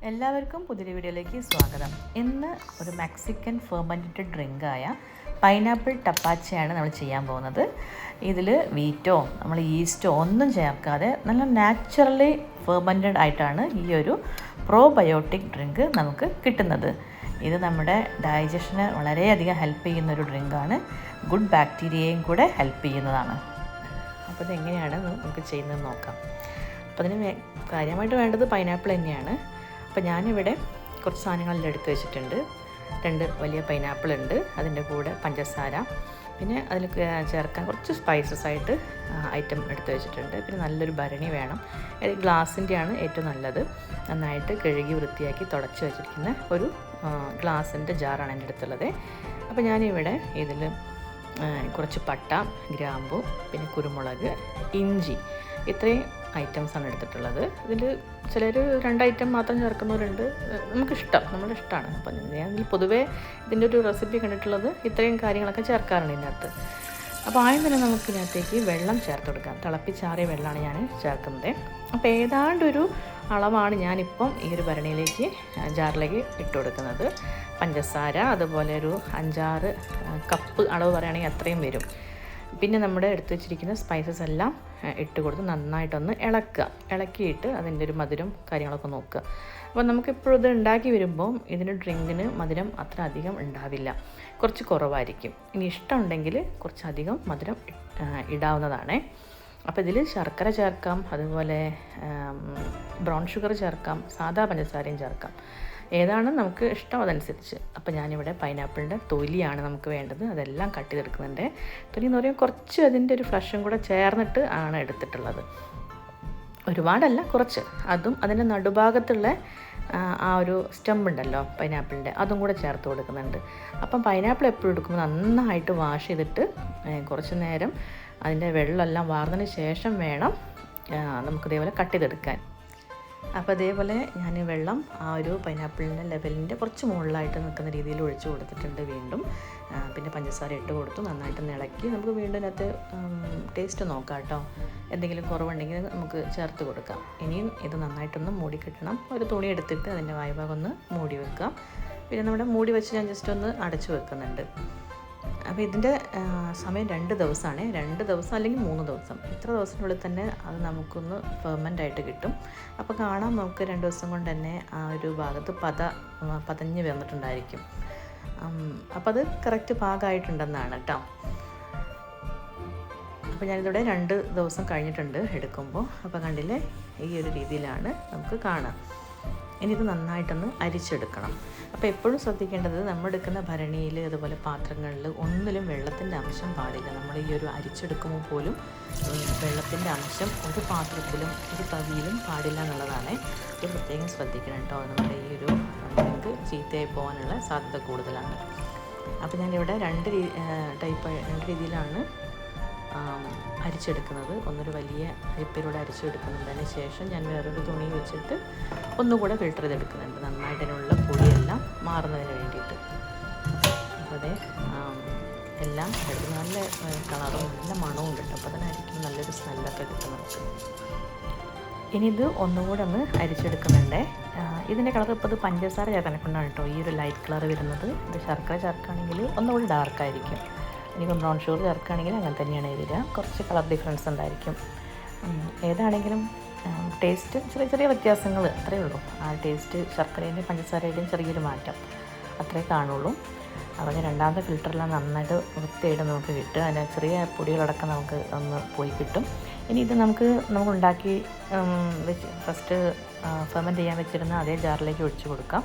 എല്ലാവർക്കും പുതിയൊരു വീഡിയോയിലേക്ക് സ്വാഗതം. ഇന്ന് ഒരു മെക്സിക്കൻ ഫെർമെൻറ്റഡ് ഡ്രിങ്കായ പൈനാപ്പിൾ ടപ്പാച്ചയാണ് നമ്മൾ ചെയ്യാൻ പോകുന്നത്. ഇതിൽ വീറ്റോ നമ്മൾ ഈസ്റ്റോ ഒന്നും ചേർക്കാതെ നല്ല നാച്ചുറലി ഫെർമെൻറ്റഡ് ആയിട്ടാണ് ഈ ഒരു പ്രോബയോട്ടിക് ഡ്രിങ്ക് നമുക്ക് കിട്ടുന്നത്. ഇത് നമ്മുടെ ഡൈജഷന് വളരെയധികം ഹെൽപ്പ് ചെയ്യുന്നൊരു ഡ്രിങ്കാണ്. ഗുഡ് ബാക്ടീരിയയും കൂടെ ഹെൽപ്പ് ചെയ്യുന്നതാണ്. അപ്പോൾ ഇതെങ്ങനെയാണ് നമുക്ക് ചെയ്യുന്നത് നോക്കാം. അപ്പോൾ അതിന് കാര്യമായിട്ട് വേണ്ടത് പൈനാപ്പിൾ തന്നെയാണ്. അപ്പോൾ ഞാനിവിടെ കുറച്ച് സാധനങ്ങളിൽ എടുത്ത് വെച്ചിട്ടുണ്ട്. 2 വലിയ പൈനാപ്പിൾ ഉണ്ട്, അതിൻ്റെ കൂടെ പഞ്ചസാര, പിന്നെ അതിൽ ചേർക്കാൻ കുറച്ച് സ്പൈസസ് ആയിട്ട് ഐറ്റം എടുത്ത് വെച്ചിട്ടുണ്ട്. പിന്നെ നല്ലൊരു ഭരണി വേണം. ഗ്ലാസിൻ്റെയാണ് ഏറ്റവും നല്ലത്. നന്നായിട്ട് കഴുകി വൃത്തിയാക്കി തുടച്ച് വെച്ചിരിക്കുന്ന ഒരു ഗ്ലാസിൻ്റെ ജാറാണ് എൻ്റെ അടുത്തുള്ളത്. അപ്പോൾ ഞാനിവിടെ ഇതിൽ കുറച്ച് പട്ട, ഗ്രാമ്പു, പിന്നെ കുരുമുളക്, ഇഞ്ചി, ഇത്രയും ഐറ്റംസാണ് എടുത്തിട്ടുള്ളത്. ഇതിൽ ചിലർ 2 ഐറ്റം മാത്രം ചേർക്കുന്നവരുണ്ട്. നമുക്കിഷ്ടം, നമ്മുടെ ഇഷ്ടമാണ്. അപ്പം ഞാൻ പൊതുവേ ഇതിൻ്റെ ഒരു റെസിപ്പി കണ്ടിട്ടുള്ളത് ഇത്രയും കാര്യങ്ങളൊക്കെ ചേർക്കാറുണ്ട് ഇതിനകത്ത്. അപ്പോൾ ആദ്യം തന്നെ നമുക്ക് ഇതിനകത്തേക്ക് വെള്ളം ചേർത്ത് കൊടുക്കാം. തിളപ്പിച്ചാറിയ വെള്ളമാണ് ഞാൻ ചേർക്കുന്നത്. അപ്പോൾ ഏതാണ്ടൊരു അളവാണ് ഞാനിപ്പം ഈ ഒരു ഭരണിയിലേക്ക് ജാറിലേക്ക് ഇട്ട് കൊടുക്കുന്നത്. പഞ്ചസാര അതുപോലെ ഒരു 5-6 കപ്പ് അളവ് പറയുകയാണെങ്കിൽ അത്രയും വരും. പിന്നെ നമ്മുടെ എടുത്ത് വെച്ചിരിക്കുന്ന സ്പൈസസ് എല്ലാം ഇട്ട് കൊടുത്ത് നന്നായിട്ടൊന്ന് ഇളക്കിയിട്ട് അതിൻ്റെ ഒരു മധുരം കാര്യങ്ങളൊക്കെ നോക്കുക. അപ്പോൾ നമുക്കിപ്പോഴും ഇത് ഉണ്ടാക്കി വരുമ്പം ഇതിന് ഡ്രിങ്കിന് മധുരം അത്ര അധികം ഉണ്ടാവില്ല, കുറച്ച് കുറവായിരിക്കും. ഇനി ഇഷ്ടമുണ്ടെങ്കിൽ കുറച്ചധികം മധുരം ഇടാവുന്നതാണ്. അപ്പോൾ ഇതിൽ ശർക്കര ചേർക്കാം, അതുപോലെ ബ്രൗൺ ഷുഗർ ചേർക്കാം, സാദാ പഞ്ചസാരയും ചേർക്കാം. ഏതാണ് നമുക്ക് ഇഷ്ടം അതനുസരിച്ച്. അപ്പോൾ ഞാനിവിടെ പൈനാപ്പിളിൻ്റെ തൊലിയാണ് നമുക്ക് വേണ്ടത്, അതെല്ലാം കട്ട് ചെയ്തെടുക്കുന്നുണ്ട്. തൊലി എന്ന് പറയുമ്പോൾ കുറച്ച് അതിൻ്റെ ഒരു ഫ്ലഷും കൂടെ ചേർന്നിട്ട് ആണ് എടുത്തിട്ടുള്ളത്. ഒരുപാടല്ല, കുറച്ച്. അതും അതിൻ്റെ നടുഭാഗത്തുള്ള ആ ഒരു സ്റ്റെമ്പ് ഉണ്ടല്ലോ പൈനാപ്പിളിൻ്റെ, അതും കൂടെ ചേർത്ത് കൊടുക്കുന്നുണ്ട്. അപ്പം പൈനാപ്പിൾ എപ്പോഴും എടുക്കുമ്പോൾ നന്നായിട്ട് വാഷ് ചെയ്തിട്ട് കുറച്ച് നേരം അതിൻ്റെ വെള്ളമെല്ലാം വാർന്നതിന് ശേഷം വേണം നമുക്കിതേപോലെ കട്ട് ചെയ്തെടുക്കാൻ. അപ്പോൾ അതേപോലെ ഞാൻ വെള്ളം ആ ഒരു പൈനാപ്പിളിൻ്റെ ലെവലിൻ്റെ കുറച്ച് മുകളിലായിട്ട് നിൽക്കുന്ന രീതിയിൽ ഒഴിച്ച് കൊടുത്തിട്ടുണ്ട്. വീണ്ടും പിന്നെ പഞ്ചസാര ഇട്ട് കൊടുത്തു, നന്നായിട്ട് ഇളക്കി. നമുക്ക് വീണ്ടും അതിനകത്ത് ടേസ്റ്റ് നോക്കാം കേട്ടോ. എന്തെങ്കിലും കുറവുണ്ടെങ്കിൽ നമുക്ക് ചേർത്ത് കൊടുക്കാം. ഇനിയും ഇത് നന്നായിട്ടൊന്ന് മൂടി കിട്ടണം. ഒരു തുണി എടുത്തിട്ട് അതിൻ്റെ വായ്ഭാഗം ഒന്ന് മൂടി വെക്കാം. പിന്നെ നമ്മുടെ മൂടി വെച്ച് ഞാൻ ജസ്റ്റ് ഒന്ന് അടച്ചു വെക്കുന്നുണ്ട്. അപ്പോൾ ഇതിൻ്റെ സമയം 2 ദിവസമാണ്. 2 ദിവസം അല്ലെങ്കിൽ 3 ദിവസം, ഇത്ര ദിവസത്തിനുള്ളിൽ തന്നെ അത് നമുക്കൊന്ന് ഫെർമെൻ്റ് ആയിട്ട് കിട്ടും. അപ്പോൾ കാണാം നമുക്ക് 2 ദിവസം കൊണ്ട് തന്നെ ആ ഒരു ഭാഗത്ത് പതഞ്ഞ് വന്നിട്ടുണ്ടായിരിക്കും. അപ്പോൾ അത് കറക്റ്റ് പാകമായിട്ടുണ്ടെന്നാണ് കേട്ടോ. അപ്പോൾ ഞാനിതിവിടെ 2 ദിവസം കഴിഞ്ഞിട്ടുണ്ട് എടുക്കുമ്പോൾ. അപ്പോൾ കണ്ടില്ലേ, ഈ ഒരു രീതിയിലാണ് നമുക്ക് കാണാം. ഇനി ഇത് നന്നായിട്ടൊന്ന് അരിച്ചെടുക്കണം. അപ്പോൾ എപ്പോഴും ശ്രദ്ധിക്കേണ്ടത് നമ്മൾ എടുക്കുന്ന ഭരണിയിൽ അതുപോലെ പാത്രങ്ങളിൽ ഒന്നിലും വെള്ളത്തിൻ്റെ അംശം പാടില്ല. നമ്മൾ ഈ ഒരു അരിച്ചെടുക്കുമ്പോൾ പോലും വെള്ളത്തിൻ്റെ അംശം ഒരു പാത്രത്തിലും ഒരു തവിയിലും പാടില്ല എന്നുള്ളതാണ്. ഇത് പ്രത്യേകം ശ്രദ്ധിക്കണം കേട്ടോ. നമ്മുടെ ഈ ഒരു ഡ്രിങ്ക് ചീത്തയായി പോകാനുള്ള സാധ്യത കൂടുതലാണ്. അപ്പോൾ ഞാനിവിടെ 2 രീതിയിലാണ് അരിച്ചെടുക്കുന്നത്. ഒന്നൊരു വലിയ അരിപ്പയിലൂടെ അരിച്ചെടുക്കുന്നുണ്ട്. അതിന് ശേഷം ഞാൻ വേറൊരു തുണി വെച്ചിട്ട് ഒന്നുകൂടെ ഫിൽറ്റർ ചെയ്തെടുക്കുന്നുണ്ട്, നന്നായിട്ട് അതിനുള്ള പൊടിയെല്ലാം മാറുന്നതിന് വേണ്ടിയിട്ട്. അപ്പോൾ അതെ എല്ലാം എടുത്ത് നല്ല കളറും നല്ല മണവും കിട്ടും. അപ്പോൾ തന്നെ അരിക്കുമ്പോൾ നല്ലൊരു സ്മെല്ലൊക്കെ കിട്ടും നമുക്ക്. ഇനി ഇത് ഒന്നുകൂടെ ഒന്ന് അരിച്ചെടുക്കുന്നുണ്ട്. ഇതിൻ്റെ കളർ ഇപ്പോൾ ഇത് പഞ്ചസാര ചേർക്കാനെക്കൊണ്ടാണ് കേട്ടോ ഈ ഒരു ലൈറ്റ് കളർ വരുന്നത്. ഇത് ശർക്കര ചേർക്കുകയാണെങ്കിൽ ഒന്നുകൂടി ഡാർക്കായിരിക്കും. ഇനിയിപ്പം ബ്രൗൺ ഷുഗർ ചേർക്കുകയാണെങ്കിൽ അങ്ങനെ തന്നെയാണ് വരിക, കുറച്ച് കളർ ഡിഫറൻസ് ഉണ്ടായിരിക്കും. ഏതാണെങ്കിലും ടേസ്റ്റ് ചെറിയ വ്യത്യാസങ്ങൾ അത്രയേ ഉള്ളൂ. ആ ടേസ്റ്റ് ശർക്കരയുടെയും പഞ്ചസാരയുടെയും ചെറിയൊരു മാറ്റം അത്രേ കാണുള്ളൂ. അപ്പോൾ രണ്ടാമത്തെ ഫിൽറ്ററെല്ലാം നന്നായിട്ട് വൃത്തിയായിട്ട് നമുക്ക് കിട്ടും. അതിൻ്റെ ചെറിയ പൊടികളടക്കം നമുക്ക് ഒന്ന് പോയി കിട്ടും. ഇനി ഇത് നമുക്ക് ഉണ്ടാക്കി ഫസ്റ്റ് ഫെർമെൻറ്റ് ചെയ്യാൻ വെച്ചിരുന്ന അതേ ജാറിലേക്ക് ഒഴിച്ചു കൊടുക്കാം.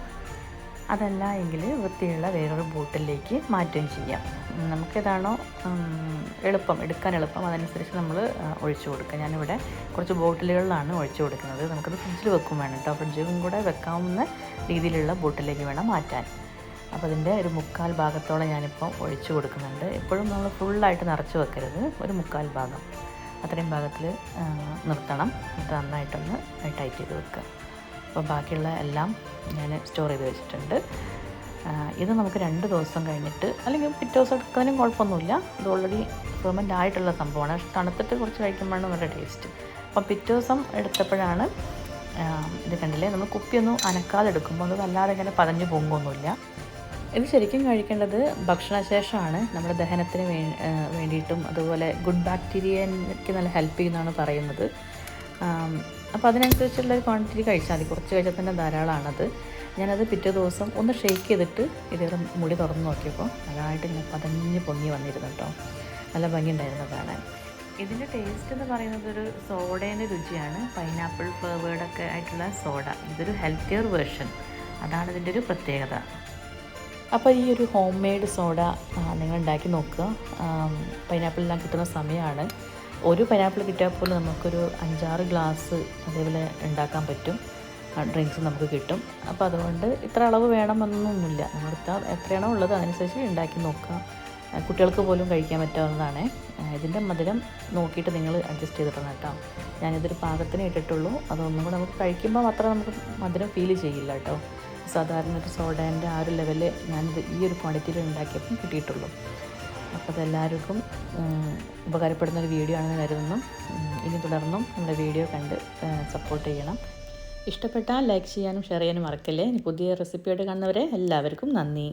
അതല്ല എങ്കിൽ വൃത്തിയുള്ള വേറൊരു ബോട്ടിലേക്ക് മാറ്റുകയും ചെയ്യാം. നമുക്കേതാണോ എടുക്കാൻ എളുപ്പം അതനുസരിച്ച് നമ്മൾ ഒഴിച്ചു കൊടുക്കുക. ഞാനിവിടെ കുറച്ച് ബോട്ടിലുകളിലാണ് ഒഴിച്ചു കൊടുക്കുന്നത്. നമുക്കത് ഫ്രിഡ്ജിൽ വെക്കും വേണം കേട്ടോ. ഫ്രിഡ്ജിലും കൂടെ വെക്കാവുന്ന രീതിയിലുള്ള ബോട്ടിലേക്ക് വേണം മാറ്റാൻ. അപ്പോൾ അതിൻ്റെ ഒരു 1/4 ഭാഗത്തോളം ഞാനിപ്പോൾ ഒഴിച്ചു കൊടുക്കുന്നുണ്ട്. എപ്പോഴും നമ്മൾ ഫുള്ളായിട്ട് നിറച്ച് വെക്കരുത്, ഒരു 1/4 ഭാഗം അത്രയും ഭാഗത്തിൽ നിർത്തണം. അത് നന്നായിട്ടൊന്ന് ടൈറ്റ് ചെയ്ത് വെക്കുക. അപ്പോൾ ബാക്കിയുള്ള എല്ലാം ഞാൻ സ്റ്റോർ ചെയ്ത് വെച്ചിട്ടുണ്ട്. ഇത് നമുക്ക് 2 ദിവസം കഴിഞ്ഞിട്ട് അല്ലെങ്കിൽ പിറ്റേ ദിവസം എടുക്കുന്നതിനും കുഴപ്പമൊന്നുമില്ല. ഇത് ഓൾറെഡി ഫെർമെൻ്റ് ആയിട്ടുള്ള സംഭവമാണ്. തണുത്തിട്ട് കുറച്ച് കഴിക്കുമ്പോഴാണ് നല്ല ടേസ്റ്റ്. അപ്പം പിറ്റേ ദിവസം എടുത്തപ്പോഴാണ് ഇത് കണ്ടില്ലേ, നമ്മൾ കുപ്പിയൊന്നും അനക്കാതെ എടുക്കുമ്പോൾ അത് വല്ലാതെ ഇങ്ങനെ പതഞ്ഞ് പൊങ്ങൊന്നുമില്ല. ഇത് ശരിക്കും കഴിക്കേണ്ടത് ഭക്ഷണശേഷമാണ്. നമ്മുടെ ദഹനത്തിന് വേണ്ടിയിട്ടും അതുപോലെ ഗുഡ് ബാക്ടീരിയയ്ക്ക് നല്ല ഹെൽപ്പ് ചെയ്യുന്നതാണ് പറയുന്നത്. അപ്പോൾ അതിനനുസരിച്ചുള്ള ഒരു ക്വാണ്ടിറ്റി കഴിച്ചാൽ മതി. കുറച്ച് കഴിച്ചാൽ തന്നെ ധാരാളമാണത്. ഞാനത് പിറ്റേ ദിവസം ഒന്ന് ഷെയ്ക്ക് ചെയ്തിട്ട് ഇതേറെ മുടി തുറന്ന് നോക്കിയപ്പോൾ നല്ലതായിട്ട് ഇങ്ങനെ പതഞ്ഞ് പൊങ്ങി വന്നിരുന്നു കേട്ടോ. നല്ല ഭംഗിയുണ്ടായിരുന്നു കാണാൻ. ഇതിൻ്റെ ടേസ്റ്റ് എന്ന് പറയുന്നത് ഒരു സോഡേൻ്റെ രുചിയാണ്. പൈനാപ്പിൾ ഫ്ലേവേർഡൊക്കെ ആയിട്ടുള്ള സോഡ. ഇതൊരു ഹെൽത്തിയർ വേർഷൻ, അതാണ് ഇതിൻ്റെ ഒരു പ്രത്യേകത. അപ്പോൾ ഈ ഒരു ഹോം മെയ്ഡ് സോഡ നിങ്ങൾ ഉണ്ടാക്കി നോക്കുക. പൈനാപ്പിളെല്ലാം കിട്ടുന്ന സമയമാണ്. ഒരു പൈനാപ്പിൾ കിട്ടിയാൽ പോലും നമുക്കൊരു 5-6 ഗ്ലാസ് അതേപോലെ ഉണ്ടാക്കാൻ പറ്റും. ഡ്രിങ്ക്സ് നമുക്ക് കിട്ടും. അപ്പോൾ അതുകൊണ്ട് ഇത്ര അളവ് വേണമെന്നൊന്നുമില്ല. നമ്മളിത്ര എത്രയാണോ ഉള്ളത് അതനുസരിച്ച് ഉണ്ടാക്കി നോക്കുക. കുട്ടികൾക്ക് പോലും കഴിക്കാൻ പറ്റാവുന്നതാണ്. ഇതിൻ്റെ മധുരം നോക്കിയിട്ട് നിങ്ങൾ അഡ്ജസ്റ്റ് ചെയ്തിടണം കേട്ടോ. ഞാനിതൊരു പാകത്തിന് ഇട്ടിട്ടുള്ളൂ. അതൊന്നും കൂടെ നമുക്ക് കഴിക്കുമ്പോൾ അത്ര നമുക്ക് മധുരം ഫീൽ ചെയ്യില്ല കേട്ടോ. സാധാരണ ഒരു സോഡേൻ്റെ ആ ഒരു ലെവല് ഞാനിത് ഈ ഒരു ക്വാണ്ടിറ്റിയിൽ ഉണ്ടാക്കിയപ്പം കിട്ടിയിട്ടുള്ളൂ. അപ്പോൾ അതെല്ലാവർക്കും ഉപകാരപ്പെടുന്നൊരു വീഡിയോ ആണെന്ന് കരുതുന്നു. ഇനി തുടർന്നും നമ്മുടെ വീഡിയോ കണ്ട് സപ്പോർട്ട് ചെയ്യണം. ഇഷ്ടപ്പെട്ടാൽ ലൈക്ക് ചെയ്യാനും ഷെയർ ചെയ്യാനും മറക്കല്ലേ. പുതിയ റെസിപ്പിയായിട്ട് കാണുന്നവരെ എല്ലാവർക്കും നന്ദി.